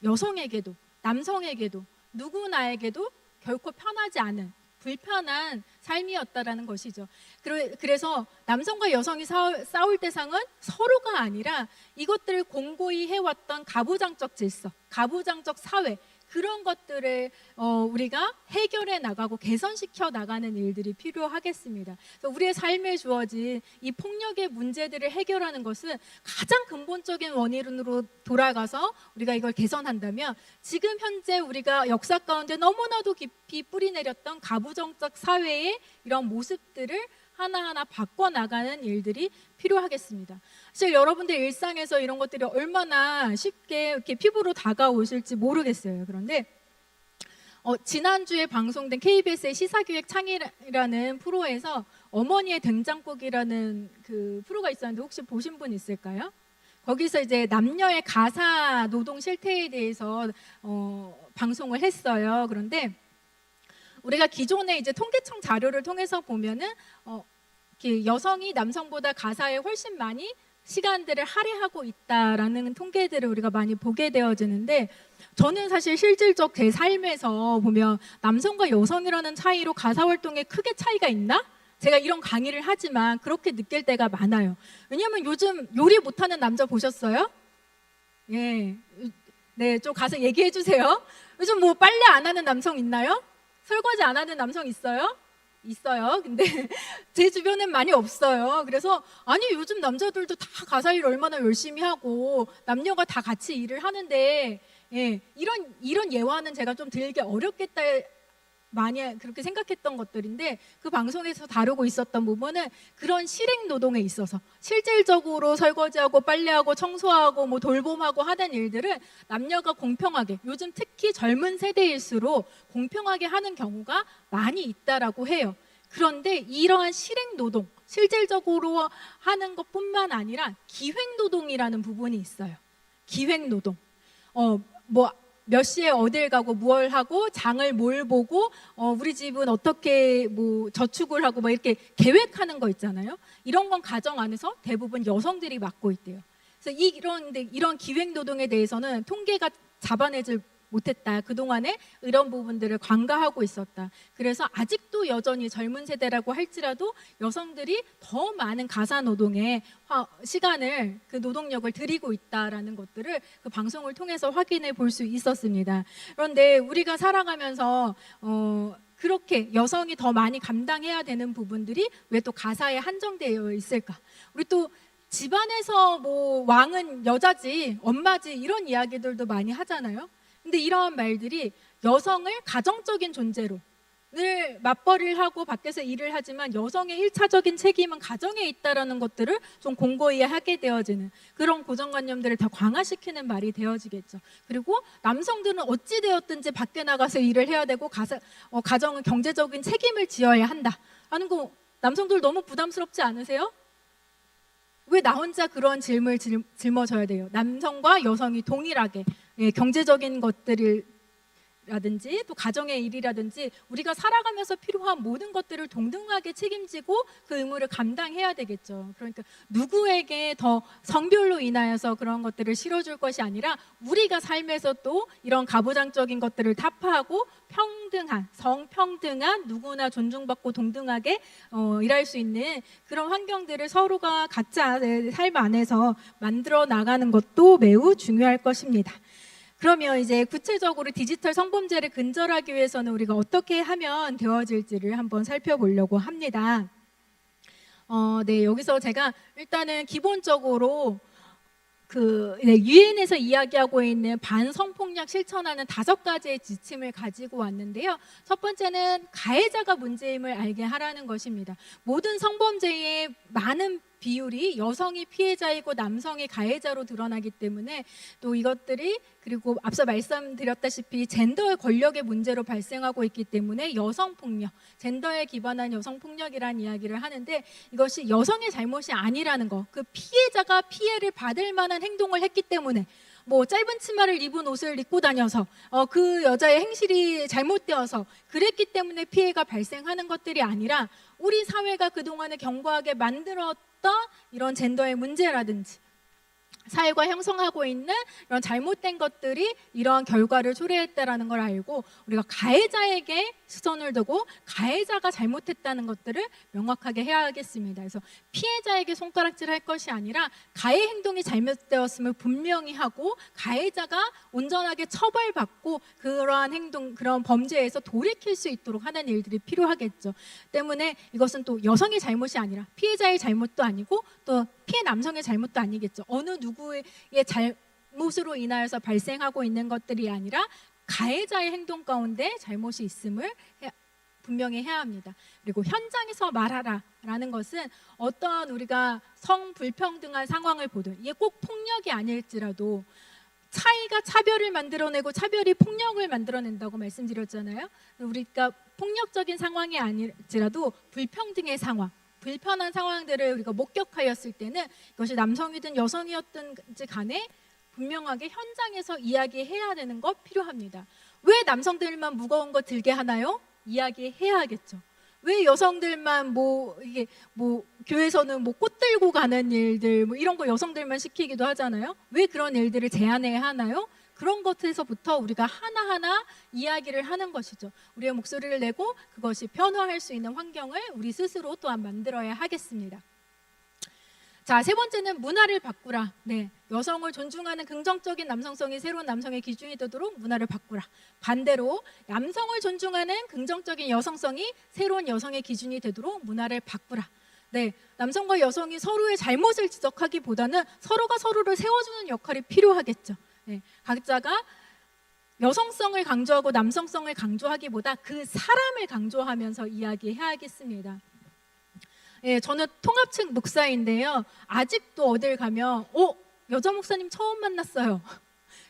여성에게도 남성에게도 누구나에게도 결코 편하지 않은 불편한 삶이었다라는 것이죠. 그래서 남성과 여성이 싸울 대상은 서로가 아니라 이것들을 공고히 해왔던 가부장적 질서, 가부장적 사회, 그런 것들을 우리가 해결해 나가고 개선시켜 나가는 일들이 필요하겠습니다. 그래서 우리의 삶에 주어진 이 폭력의 문제들을 해결하는 것은 가장 근본적인 원인으로 돌아가서 우리가 이걸 개선한다면 지금 현재 우리가 역사 가운데 너무나도 깊이 뿌리내렸던 가부장적 사회의 이런 모습들을 하나하나 바꿔나가는 일들이 필요하겠습니다. 사실 여러분들 일상에서 이런 것들이 얼마나 쉽게 이렇게 피부로 다가오실지 모르겠어요. 그런데 지난주에 방송된 KBS의 시사기획 창의라는 프로에서 어머니의 된장국이라는 그 프로가 있었는데 혹시 보신 분 있을까요? 거기서 이제 남녀의 가사 노동 실태에 대해서 방송을 했어요. 그런데 우리가 기존에 이제 통계청 자료를 통해서 보면은 여성이 남성보다 가사에 훨씬 많이 시간들을 할애하고 있다라는 통계들을 우리가 많이 보게 되어지는데, 저는 사실 실질적 제 삶에서 보면 남성과 여성이라는 차이로 가사 활동에 크게 차이가 있나? 제가 이런 강의를 하지만 그렇게 느낄 때가 많아요. 왜냐하면 요즘 요리 못하는 남자 보셨어요? 예, 네, 좀 가서 얘기해 주세요. 요즘 뭐 빨래 안 하는 남성 있나요? 설거지 안 하는 남성 있어요? 있어요. 근데 제 주변엔 많이 없어요. 그래서 아니 요즘 남자들도 다 가사 일 얼마나 열심히 하고 남녀가 다 같이 일을 하는데 이런 예화는 제가 좀 들기 어렵겠다 많이 그렇게 생각했던 것들인데, 그 방송에서 다루고 있었던 부분은 그런 실행 노동에 있어서 실질적으로 설거지하고 빨래하고 청소하고 뭐 돌봄하고 하는 일들은 남녀가 공평하게, 요즘 특히 젊은 세대일수록 공평하게 하는 경우가 많이 있다라고 해요. 그런데 이러한 실행 노동, 실질적으로 하는 것뿐만 아니라 기획 노동이라는 부분이 있어요. 기획 노동. 몇 시에 어딜 가고 무얼 하고 장을 뭘 보고 우리 집은 어떻게 뭐 저축을 하고 막 이렇게 계획하는 거 있잖아요. 이런 건 가정 안에서 대부분 여성들이 맡고 있대요. 그래서 이런 기획 노동에 대해서는 통계가 잡아내질 못했다. 그동안에 이런 부분들을 관가하고 있었다. 그래서 아직도 여전히 젊은 세대라고 할지라도 여성들이 더 많은 가사 노동에 시간을, 그 노동력을 들이고 있다라는 것들을 그 방송을 통해서 확인해 볼 수 있었습니다. 그런데 우리가 살아가면서 그렇게 여성이 더 많이 감당해야 되는 부분들이 왜 또 가사에 한정되어 있을까? 우리 또 집안에서 뭐 왕은 여자지, 엄마지, 이런 이야기들도 많이 하잖아요. 근데 이러한 말들이 여성을 가정적인 존재로 늘 맞벌이를 하고 밖에서 일을 하지만 여성의 1차적인 책임은 가정에 있다라는 것들을 좀 공고히 하게 되어지는 그런 고정관념들을 더 강화시키는 말이 되어지겠죠. 그리고 남성들은 어찌 되었든지 밖에 나가서 일을 해야 되고 가정은 경제적인 책임을 지어야 한다라는 거, 남성들 너무 부담스럽지 않으세요? 왜 나 혼자 그런 짐을 짊어져야 돼요? 남성과 여성이 동일하게 경제적인 것들이라든지 또 가정의 일이라든지 우리가 살아가면서 필요한 모든 것들을 동등하게 책임지고 그 의무를 감당해야 되겠죠. 그러니까 누구에게 더 성별로 인하여서 그런 것들을 실어줄 것이 아니라 우리가 삶에서 또 이런 가부장적인 것들을 타파하고 평등한, 성평등한, 누구나 존중받고 동등하게 일할 수 있는 그런 환경들을 서로가 각자의 삶 안에서 만들어 나가는 것도 매우 중요할 것입니다. 그러면 이제 구체적으로 디지털 성범죄를 근절하기 위해서는 우리가 어떻게 하면 되어질지를 한번 살펴보려고 합니다. 여기서 제가 일단은 기본적으로 유엔에서 이야기하고 있는 반성폭력 실천하는 5가지의 지침을 가지고 왔는데요. 첫 번째는 가해자가 문제임을 알게 하라는 것입니다. 모든 성범죄의 많은 비율이 여성이 피해자이고 남성이 가해자로 드러나기 때문에 또 이것들이 그리고 앞서 말씀드렸다시피 젠더의 권력의 문제로 발생하고 있기 때문에 여성폭력, 젠더에 기반한 여성폭력이라는 이야기를 하는데 이것이 여성의 잘못이 아니라는 거, 그 피해자가 피해를 받을 만한 행동을 했기 때문에 뭐 짧은 치마를 입은 옷을 입고 다녀서 그 여자의 행실이 잘못되어서 그랬기 때문에 피해가 발생하는 것들이 아니라 우리 사회가 그동안에 견고하게 만들었던 이런 젠더의 문제라든지 사회가 형성하고 있는 이런 잘못된 것들이 이러한 결과를 초래했다라는 걸 알고 우리가 가해자에게 시선을 두고 가해자가 잘못했다는 것들을 명확하게 해야 하겠습니다. 그래서 피해자에게 손가락질할 것이 아니라 가해 행동이 잘못되었음을 분명히 하고 가해자가 온전하게 처벌받고 그러한 행동, 그런 범죄에서 돌이킬 수 있도록 하는 일들이 필요하겠죠. 때문에 이것은 또 여성의 잘못이 아니라 피해자의 잘못도 아니고 또 피해 남성의 잘못도 아니겠죠. 어느 누구의 잘못으로 인하여서 발생하고 있는 것들이 아니라 가해자의 행동 가운데 잘못이 있음을 분명히 해야 합니다. 그리고 현장에서 말하라라는 것은 어떠한 우리가 성불평등한 상황을 보든 이게 꼭 폭력이 아닐지라도 차이가 차별을 만들어내고 차별이 폭력을 만들어낸다고 말씀드렸잖아요. 우리가 폭력적인 상황이 아닐지라도 불평등의 상황, 불편한 상황들을 우리가 목격하였을 때는 이것이 남성이든 여성이었든지 간에 분명하게 현장에서 이야기해야 되는 것 필요합니다. 왜 남성들만 무거운 거 들게 하나요? 이야기해야 하겠죠. 왜 여성들만 이게 교회에서는 꽃 들고 가는 일들 이런 거 여성들만 시키기도 하잖아요. 왜 그런 일들을 제한해야 하나요? 그런 것에서부터 우리가 하나하나 이야기를 하는 것이죠. 우리의 목소리를 내고 그것이 변화할 수 있는 환경을 우리 스스로 또한 만들어야 하겠습니다. 자, 세 번째는 문화를 바꾸라. 네, 여성을 존중하는 긍정적인 남성성이 새로운 남성의 기준이 되도록 문화를 바꾸라. 반대로 남성을 존중하는 긍정적인 여성성이 새로운 여성의 기준이 되도록 문화를 바꾸라. 네, 남성과 여성이 서로의 잘못을 지적하기보다는 서로가 서로를 세워주는 역할이 필요하겠죠. 네, 각자가 여성성을 강조하고 남성성을 강조하기보다 그 사람을 강조하면서 이야기해야겠습니다. 예, 저는 통합측 목사인데요. 아직도 어딜 가면 여자 목사님 처음 만났어요.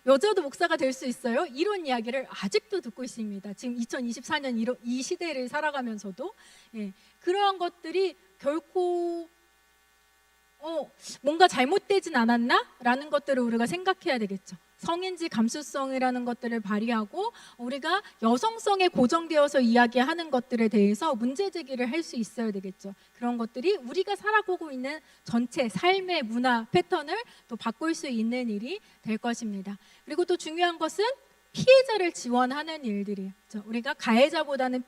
여자도 목사가 될 수 있어요? 이런 이야기를 아직도 듣고 있습니다. 지금 2024년 이 시대를 살아가면서도 그러한 것들이 결코 뭔가 잘못되진 않았나? 라는 것들을 우리가 생각해야 되겠죠. 성인지 감수성이라는 것들을 발휘하고 우리가 여성성에 고정되어서 이야기하는 것들에 대해서 문제 제기를 할 수 있어야 되겠죠. 그런 것들이 우리가 살아보고 있는 전체 삶의 문화 패턴을 또 바꿀 수 있는 일이 될 것입니다. 그리고 또 중요한 것은 피해자를 지원하는 일들이에요. 우리가 가해자보다는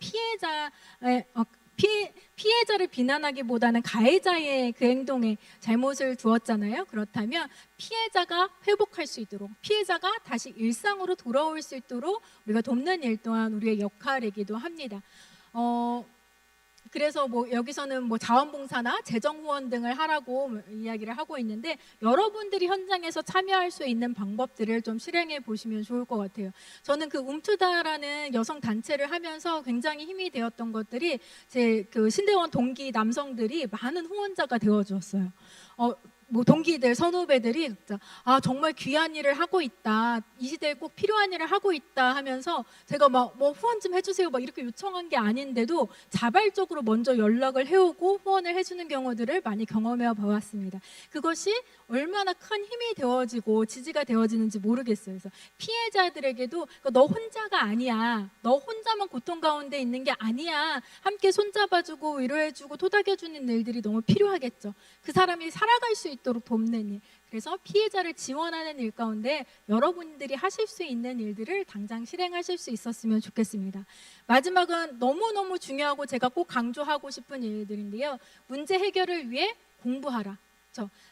피해자를 비난하기보다는 가해자의 그 행동에 잘못을 두었잖아요. 그렇다면 피해자가 회복할 수 있도록, 피해자가 다시 일상으로 돌아올 수 있도록 우리가 돕는 일 또한 우리의 역할이기도 합니다. 그래서 여기서는 자원봉사나 재정후원 등을 하라고 이야기를 하고 있는데 여러분들이 현장에서 참여할 수 있는 방법들을 좀 실행해 보시면 좋을 것 같아요. 저는 그 움투다라는 여성 단체를 하면서 굉장히 힘이 되었던 것들이 제 그 신대원 동기 남성들이 많은 후원자가 되어주었어요. 동기들, 선후배들이 정말 귀한 일을 하고 있다, 이 시대에 꼭 필요한 일을 하고 있다 하면서 제가 후원 좀 해주세요 이렇게 요청한 게 아닌데도 자발적으로 먼저 연락을 해오고 후원을 해주는 경우들을 많이 경험해 보았습니다. 그것이 얼마나 큰 힘이 되어지고 지지가 되어지는지 모르겠어요. 그래서 피해자들에게도 너 혼자가 아니야, 너 혼자만 고통 가운데 있는 게 아니야, 함께 손잡아주고 위로해주고 토닥여주는 일들이 너무 필요하겠죠. 그 사람이 살아갈 수 있도록 돕는 일, 그래서 피해자를 지원하는 일 가운데 여러분들이 하실 수 있는 일들을 당장 실행하실 수 있었으면 좋겠습니다. 마지막은 너무너무 중요하고 제가 꼭 강조하고 싶은 일들인데요. 문제 해결을 위해 공부하라.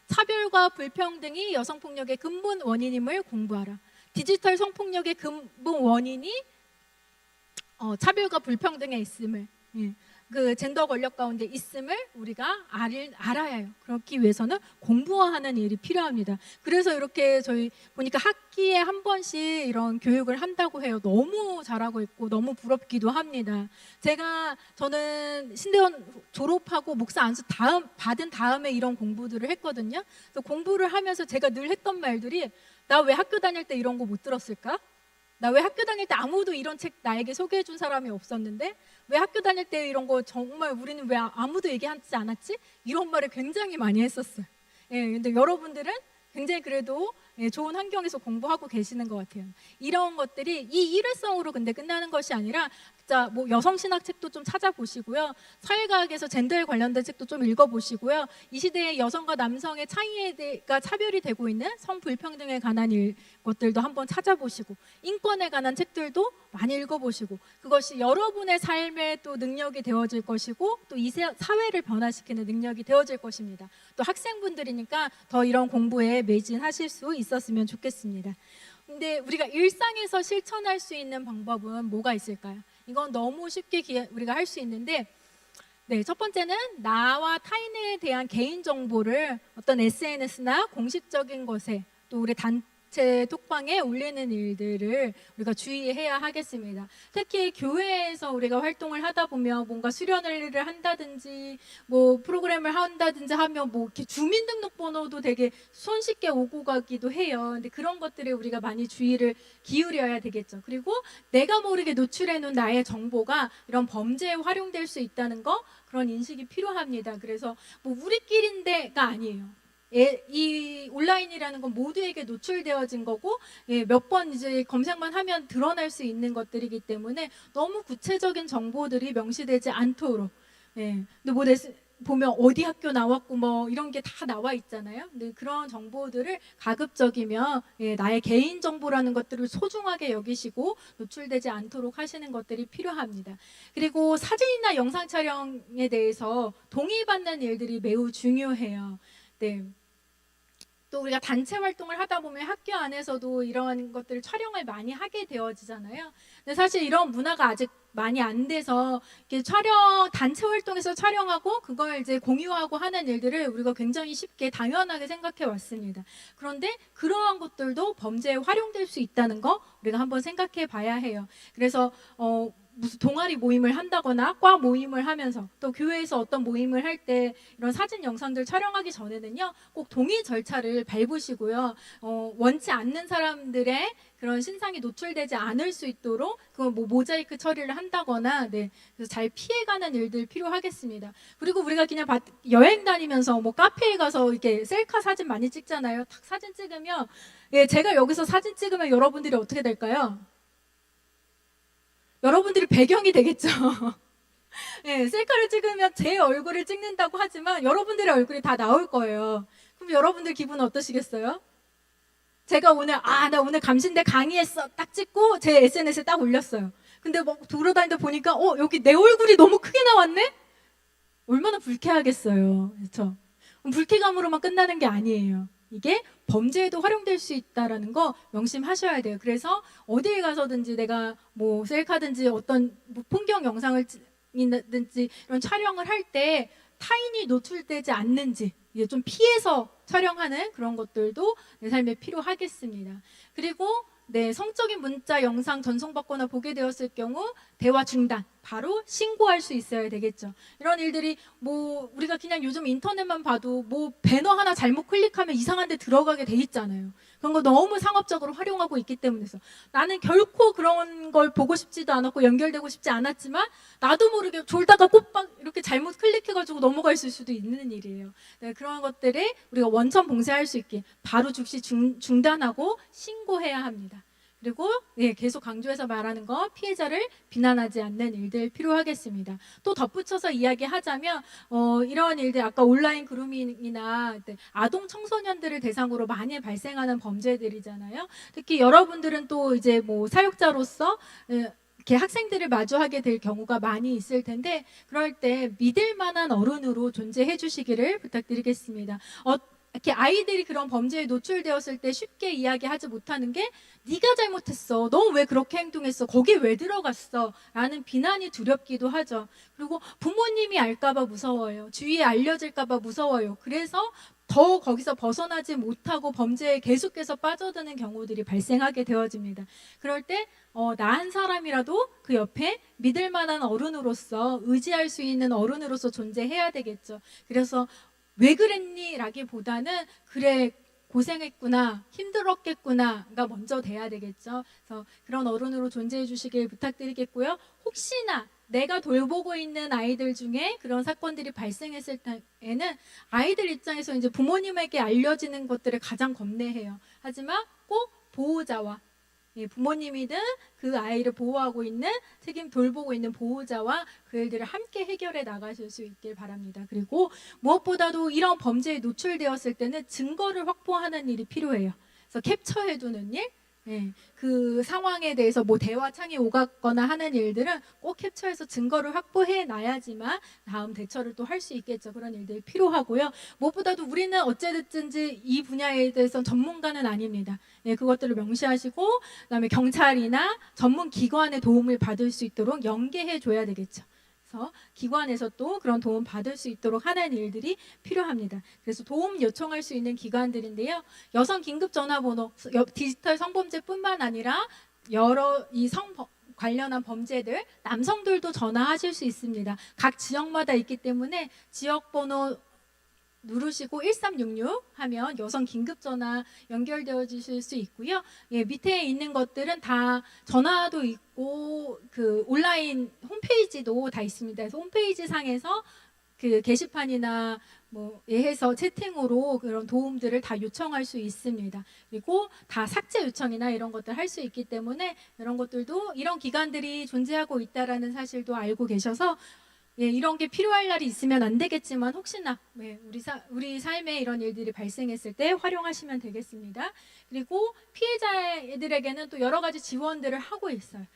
차별과 불평등이 여성폭력의 근본 원인임을 공부하라. 디지털 성폭력의 근본 원인이 차별과 불평등에 있음을 그 젠더 권력 가운데 있음을 우리가 알아야 해요. 그렇기 위해서는 공부하는 일이 필요합니다. 그래서 이렇게 저희 보니까 학기에 한 번씩 이런 교육을 한다고 해요. 너무 잘하고 있고 너무 부럽기도 합니다. 저는 신대원 졸업하고 목사 안수 받은 다음에 이런 공부들을 했거든요. 그래서 공부를 하면서 제가 늘 했던 말들이, 나 왜 학교 다닐 때 이런 거 못 들었을까? 나 왜 학교 다닐 때 아무도 이런 책 나에게 소개해 준 사람이 없었는데 왜 학교 다닐 때 이런 거 정말 우리는 왜 아무도 얘기하지 않았지? 이런 말을 굉장히 많이 했었어요. 예, 근데 여러분들은 굉장히 그래도 좋은 환경에서 공부하고 계시는 것 같아요. 이런 것들이 이 일회성으로 근데 끝나는 것이 아니라 진짜 뭐 여성신학 책도 좀 찾아보시고요. 사회과학에서 젠더에 관련된 책도 좀 읽어보시고요. 이 시대의 여성과 남성의 차이가 차별이 되고 있는 성불평등에 관한 것들도 한번 찾아보시고, 인권에 관한 책들도 많이 읽어보시고, 그것이 여러분의 삶의 또 능력이 되어질 것이고 또 이 사회를 변화시키는 능력이 되어질 것입니다. 또 학생분들이니까 더 이런 공부에 매진하실 수 있었으면 좋겠습니다. 근데 우리가 일상에서 실천할 수 있는 방법은 뭐가 있을까요? 이건 너무 쉽게 우리가 할 수 있는데, 첫 번째는 나와 타인에 대한 개인 정보를 어떤 SNS나 공식적인 것에 또 우리 단체 톡방에 올리는 일들을 우리가 주의해야 하겠습니다. 특히 교회에서 우리가 활동을 하다 보면 뭔가 수련회를 한다든지 뭐 프로그램을 한다든지 하면 뭐 이렇게 주민등록번호도 되게 손쉽게 오고 가기도 해요. 근데 그런 것들에 우리가 많이 주의를 기울여야 되겠죠. 그리고 내가 모르게 노출해 놓은 나의 정보가 이런 범죄에 활용될 수 있다는 거, 그런 인식이 필요합니다. 그래서 뭐 우리끼리인데가 아니에요. 이 온라인이라는 건 모두에게 노출되어진 거고, 몇 번 이제 검색만 하면 드러날 수 있는 것들이기 때문에 너무 구체적인 정보들이 명시되지 않도록. 근데 뭐 보면 어디 학교 나왔고 뭐 이런 게 다 나와 있잖아요. 근데 그런 정보들을 가급적이면 나의 개인 정보라는 것들을 소중하게 여기시고 노출되지 않도록 하시는 것들이 필요합니다. 그리고 사진이나 영상 촬영에 대해서 동의받는 일들이 매우 중요해요. 또 우리가 단체 활동을 하다 보면 학교 안에서도 이런 것들을 촬영을 많이 하게 되어지잖아요. 근데 사실 이런 문화가 아직 많이 안 돼서 이렇게 단체 활동에서 촬영하고 그걸 이제 공유하고 하는 일들을 우리가 굉장히 쉽게 당연하게 생각해 왔습니다. 그런데 그러한 것들도 범죄에 활용될 수 있다는 거 우리가 한번 생각해 봐야 해요. 그래서 무슨 동아리 모임을 한다거나 과 모임을 하면서 또 교회에서 어떤 모임을 할 때 이런 사진 영상들 촬영하기 전에는요, 꼭 동의 절차를 밟으시고요, 원치 않는 사람들의 그런 신상이 노출되지 않을 수 있도록 그 뭐 모자이크 처리를 한다거나, 그래서 잘 피해가는 일들 필요하겠습니다. 그리고 우리가 그냥 여행 다니면서 뭐 카페에 가서 이렇게 셀카 사진 많이 찍잖아요. 딱 사진 찍으면, 제가 여기서 사진 찍으면 여러분들이 어떻게 될까요? 여러분들이 배경이 되겠죠. 셀카를 찍으면 제 얼굴을 찍는다고 하지만 여러분들의 얼굴이 다 나올 거예요. 그럼 여러분들 기분은 어떠시겠어요? 제가 나 오늘 감신대 강의했어 딱 찍고 제 SNS에 딱 올렸어요. 근데 뭐 돌아다니다 보니까 여기 내 얼굴이 너무 크게 나왔네? 얼마나 불쾌하겠어요. 그렇죠? 불쾌감으로만 끝나는 게 아니에요. 이게 범죄에도 활용될 수 있다는 거 명심하셔야 돼요. 그래서 어디에 가서든지 내가 뭐 셀카든지 어떤 뭐 풍경 영상을 찍든지 이런 촬영을 할 때 타인이 노출되지 않는지 이제 좀 피해서 촬영하는 그런 것들도 내 삶에 필요하겠습니다. 그리고 성적인 문자, 영상 전송받거나 보게 되었을 경우 대화 중단, 바로 신고할 수 있어야 되겠죠. 이런 일들이 뭐 우리가 그냥 요즘 인터넷만 봐도 뭐 배너 하나 잘못 클릭하면 이상한 데 들어가게 돼 있잖아요. 그런 거 너무 상업적으로 활용하고 있기 때문에서 나는 결코 그런 걸 보고 싶지도 않았고 연결되고 싶지 않았지만 나도 모르게 졸다가 꽃박 이렇게 잘못 클릭해가지고 넘어갈 수도 있는 일이에요. 그런 것들에 우리가 원천 봉쇄할 수 있게 바로 즉시 중단하고 신고해야 합니다. 그리고 계속 강조해서 말하는 거, 피해자를 비난하지 않는 일들 필요하겠습니다. 또 덧붙여서 이야기하자면 이런 일들, 아까 온라인 그루밍이나 아동 청소년들을 대상으로 많이 발생하는 범죄들이잖아요. 특히 여러분들은 또 이제 뭐 사육자로서 이렇게 학생들을 마주하게 될 경우가 많이 있을 텐데, 그럴 때 믿을 만한 어른으로 존재해 주시기를 부탁드리겠습니다. 이렇게 아이들이 그런 범죄에 노출되었을 때 쉽게 이야기하지 못하는 게 네가 잘못했어. 너 왜 그렇게 행동했어? 거기 왜 들어갔어? 라는 비난이 두렵기도 하죠. 그리고 부모님이 알까봐 무서워요. 주위에 알려질까봐 무서워요. 그래서 더 거기서 벗어나지 못하고 범죄에 계속해서 빠져드는 경우들이 발생하게 되어집니다. 그럴 때 나 한 사람이라도 그 옆에 믿을 만한 어른으로서 의지할 수 있는 어른으로서 존재해야 되겠죠. 그래서 왜 그랬니? 라기보다는 그래 고생했구나 힘들었겠구나가 먼저 돼야 되겠죠. 그래서 그런 어른으로 존재해 주시길 부탁드리겠고요. 혹시나 내가 돌보고 있는 아이들 중에 그런 사건들이 발생했을 때에는 아이들 입장에서 이제 부모님에게 알려지는 것들을 가장 겁내해요. 하지만 꼭 보호자와 부모님이든 그 아이를 보호하고 있는 돌보고 있는 보호자와 그 일들을 함께 해결해 나가실 수 있길 바랍니다. 그리고 무엇보다도 이런 범죄에 노출되었을 때는 증거를 확보하는 일이 필요해요. 그래서 캡처해두는 일, 그 상황에 대해서 뭐 대화창에 오갔거나 하는 일들은 꼭 캡처해서 증거를 확보해 놔야지만 다음 대처를 또 할 수 있겠죠. 그런 일들이 필요하고요. 무엇보다도 우리는 어찌됐든지 이 분야에 대해서 전문가는 아닙니다. 그것들을 명시하시고 그다음에 경찰이나 전문 기관의 도움을 받을 수 있도록 연계해 줘야 되겠죠. 그래서 기관에서 또 그런 도움 받을 수 있도록 하는 일들이 필요합니다. 그래서 도움 요청할 수 있는 기관들인데요. 여성 긴급 전화번호, 디지털 성범죄뿐만 아니라 여러 이 관련한 범죄들 남성들도 전화하실 수 있습니다. 각 지역마다 있기 때문에 지역번호 누르시고 1366 하면 여성 긴급전화 연결되어 주실 수 있고요. 밑에 있는 것들은 다 전화도 있고 그 온라인 홈페이지도 다 있습니다. 그래서 홈페이지 상에서 그 게시판이나 뭐 해서 채팅으로 그런 도움들을 다 요청할 수 있습니다. 그리고 다 삭제 요청이나 이런 것들 할 수 있기 때문에 이런 것들도 이런 기관들이 존재하고 있다라는 사실도 알고 계셔서 이런 게 필요할 날이 있으면 안 되겠지만 혹시나 우리 삶에 이런 일들이 발생했을 때 활용하시면 되겠습니다. 그리고 피해자들에게는 또 여러 가지 지원들을 하고 있어요.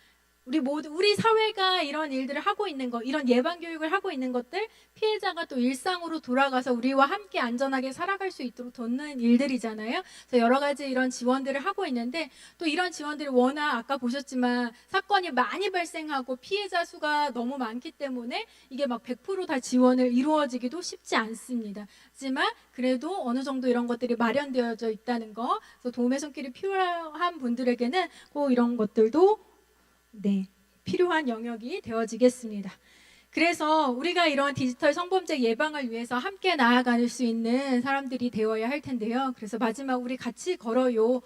우리 사회가 이런 일들을 하고 있는 것, 이런 예방 교육을 하고 있는 것들, 피해자가 또 일상으로 돌아가서 우리와 함께 안전하게 살아갈 수 있도록 돕는 일들이잖아요. 그래서 여러 가지 이런 지원들을 하고 있는데 또 이런 지원들이 워낙 아까 보셨지만 사건이 많이 발생하고 피해자 수가 너무 많기 때문에 이게 막 100% 다 지원을 이루어지기도 쉽지 않습니다. 하지만 그래도 어느 정도 이런 것들이 마련되어져 있다는 거, 그래서 도움의 손길이 필요한 분들에게는 꼭 이런 것들도 필요한 영역이 되어지겠습니다. 그래서 우리가 이런 디지털 성범죄 예방을 위해서 함께 나아갈 수 있는 사람들이 되어야 할 텐데요. 그래서 마지막 우리 같이 걸어요.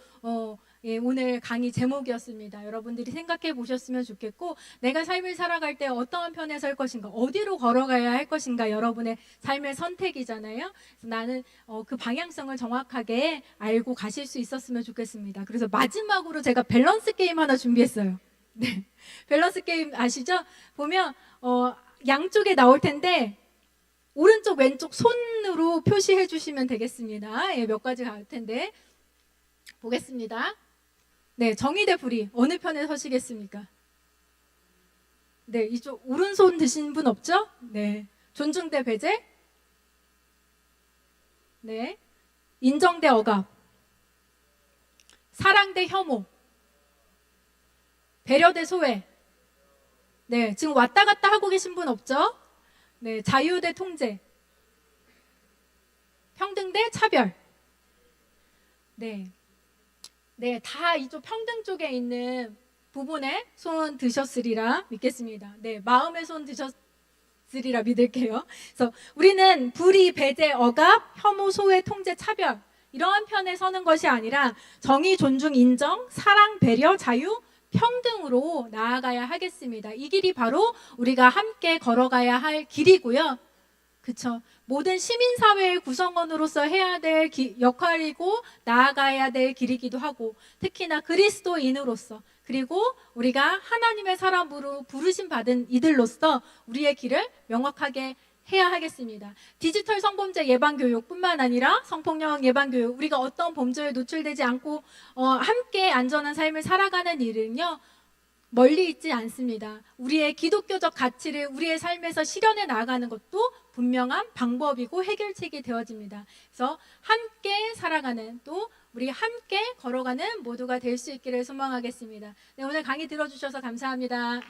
오늘 강의 제목이었습니다. 여러분들이 생각해 보셨으면 좋겠고, 내가 삶을 살아갈 때 어떠한 편에 설 것인가, 어디로 걸어가야 할 것인가, 여러분의 삶의 선택이잖아요. 그래서 나는 그 방향성을 정확하게 알고 가실 수 있었으면 좋겠습니다. 그래서 마지막으로 제가 밸런스 게임 하나 준비했어요. 밸런스 게임 아시죠? 보면 양쪽에 나올 텐데 오른쪽 왼쪽 손으로 표시해 주시면 되겠습니다. 몇 가지 갈 텐데 보겠습니다. 정의 대 불의 어느 편에 서시겠습니까? 이쪽 오른손 드신 분 없죠? 존중 대 배제? 인정 대 억압? 사랑 대 혐오? 배려 대 소외? 지금 왔다 갔다 하고 계신 분 없죠? 자유 대 통제? 평등 대 차별? 다 이쪽 평등 쪽에 있는 부분에 손 드셨으리라 믿겠습니다. 마음의 손 드셨으리라 믿을게요. 그래서 우리는 불의, 배제, 억압, 혐오, 소외, 통제, 차별 이러한 편에 서는 것이 아니라 정의, 존중, 인정, 사랑, 배려, 자유, 평등으로 나아가야 하겠습니다. 이 길이 바로 우리가 함께 걸어가야 할 길이고요. 그쵸? 모든 시민사회의 구성원으로서 해야 될 역할이고 나아가야 될 길이기도 하고, 특히나 그리스도인으로서, 그리고 우리가 하나님의 사람으로 부르심 받은 이들로서 우리의 길을 명확하게 해야 하겠습니다. 디지털 성범죄 예방교육뿐만 아니라 성폭력 예방교육, 우리가 어떤 범죄에 노출되지 않고 함께 안전한 삶을 살아가는 일은요, 멀리 있지 않습니다. 우리의 기독교적 가치를 우리의 삶에서 실현해 나가는 것도 분명한 방법이고 해결책이 되어집니다. 그래서 함께 살아가는, 또 우리 함께 걸어가는 모두가 될 수 있기를 소망하겠습니다. 네, 오늘 강의 들어주셔서 감사합니다.